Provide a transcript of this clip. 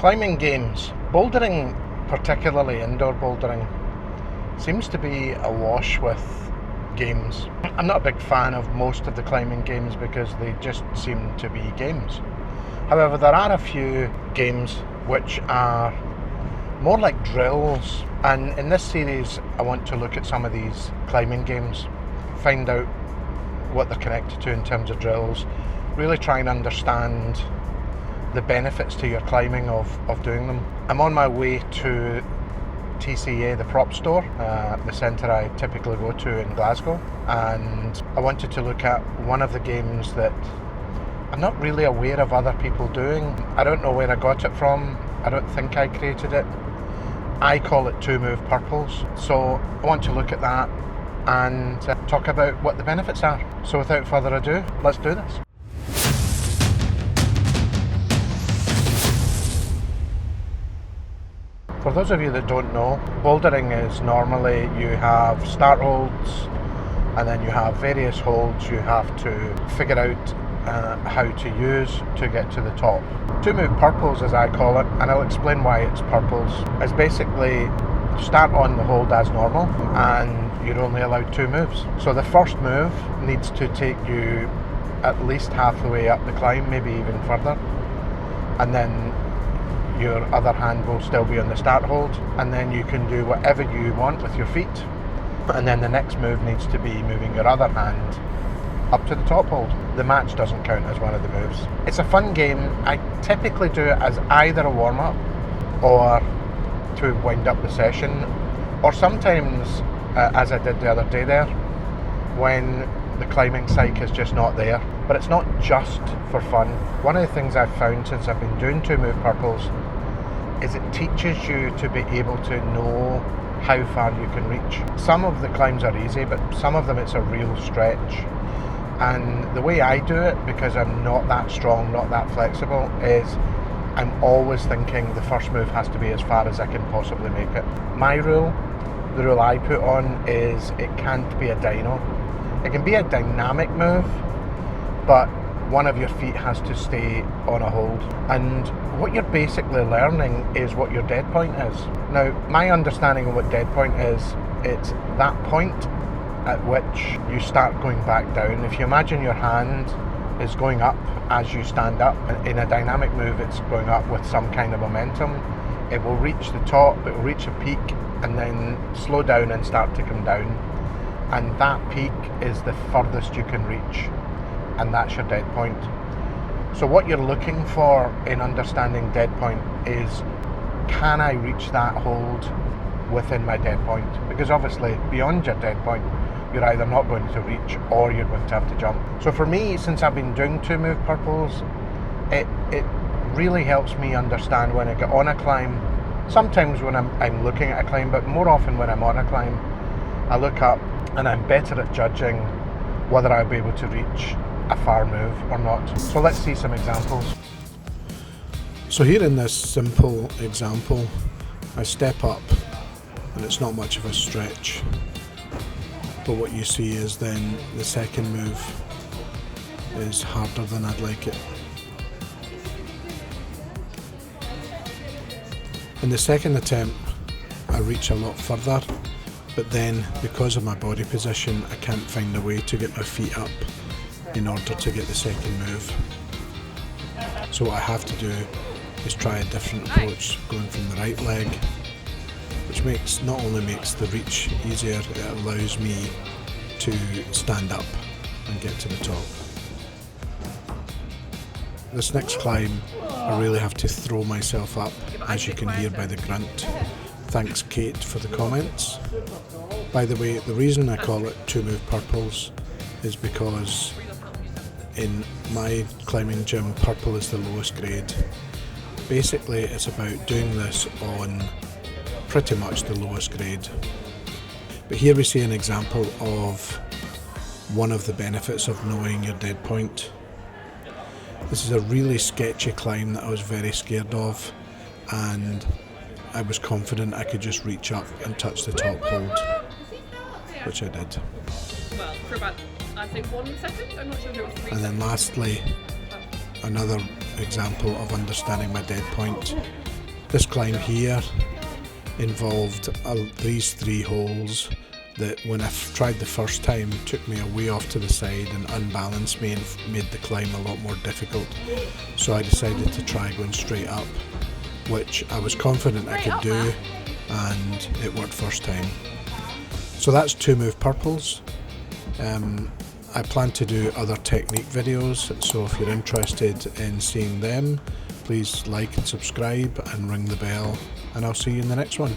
Climbing games, bouldering, particularly indoor bouldering, seems to be awash with games. I'm not a big fan of most of the climbing games because they just seem to be games. However, there are a few games which are more like drills, and in this series I want to look at some of these climbing games, find out what they're connected to in terms of drills, really try and understand the benefits to your climbing of doing them. I'm on my way to TCA, the prop store, the centre I typically go to in Glasgow, and I wanted to look at one of the games that I'm not really aware of other people doing. I don't know where I got it from, I don't think I created it. I call it 2 move purples, so I want to look at that and talk about what the benefits are. So without further ado, let's do this. For those of you that don't know, bouldering is normally you have start holds and then you have various holds you have to figure out how to use to get to the top. 2 move purples, as I call it, and I'll explain why it's purples, is basically start on the hold as normal and you're only allowed 2 moves. So the first move needs to take you at least half the way up the climb, maybe even further, and then your other hand will still be on the start hold, and then you can do whatever you want with your feet, and then the next move needs to be moving your other hand up to the top hold. The match doesn't count as one of the moves. It's a fun game. I typically do it as either a warm-up or to wind up the session, or sometimes as I did the other day there, when the climbing psych is just not there. But it's not just for fun. One of the things I've found since I've been doing 2 move purples is it teaches you to be able to know how far you can reach. Some of the climbs are easy, but some of them it's a real stretch. And the way I do it, because I'm not that strong, not that flexible, is I'm always thinking the first move has to be as far as I can possibly make it. My rule, the rule I put on, is it can't be a dyno. It can be a dynamic move, but one of your feet has to stay on a hold. And what you're basically learning is what your dead point is. Now, my understanding of what dead point is, it's that point at which you start going back down. If you imagine your hand is going up as you stand up, in a dynamic move it's going up with some kind of momentum. It will reach the top, it will reach a peak, and then slow down and start to come down. And that peak is the furthest you can reach, and that's your dead point. So what you're looking for in understanding dead point is, can I reach that hold within my dead point? Because obviously beyond your dead point you're either not going to reach or you're going to have to jump. So for me, since I've been doing 2 move purples, it really helps me understand when I get on a climb. Sometimes when I'm looking at a climb, but more often when I'm on a climb, I look up and I'm better at judging whether I'll be able to reach a far move or not. So let's see some examples. So here in this simple example, I step up and it's not much of a stretch. But what you see is then the second move is harder than I'd like it. In the second attempt, I reach a lot further, but then because of my body position, I can't find a way to get my feet up in order to get the second move. So what I have to do is try a different approach, going from the right leg, which not only makes the reach easier, it allows me to stand up and get to the top. This next climb, I really have to throw myself up, as you can hear by the grunt. Thanks Kate for the comments. By the way, the reason I call it 2 move purples is because in my climbing gym, purple is the lowest grade. Basically, it's about doing this on pretty much the lowest grade. But here we see an example of one of the benefits of knowing your dead point. This is a really sketchy climb that I was very scared of, and I was confident I could just reach up and touch the top hold, which I did. Well, for about, I think 1 second, I'm not sure if it was 3 And then seconds. lastly, another example of understanding my dead point This climb here involved these 3 holes that when I tried the first time took me away off to the side and unbalanced me and made the climb a lot more difficult. So I decided to try going straight up, which I was confident I could do, and it worked first time. So that's 2 move purples. I plan to do other technique videos, so if you're interested in seeing them, please like and subscribe and ring the bell, and I'll see you in the next one.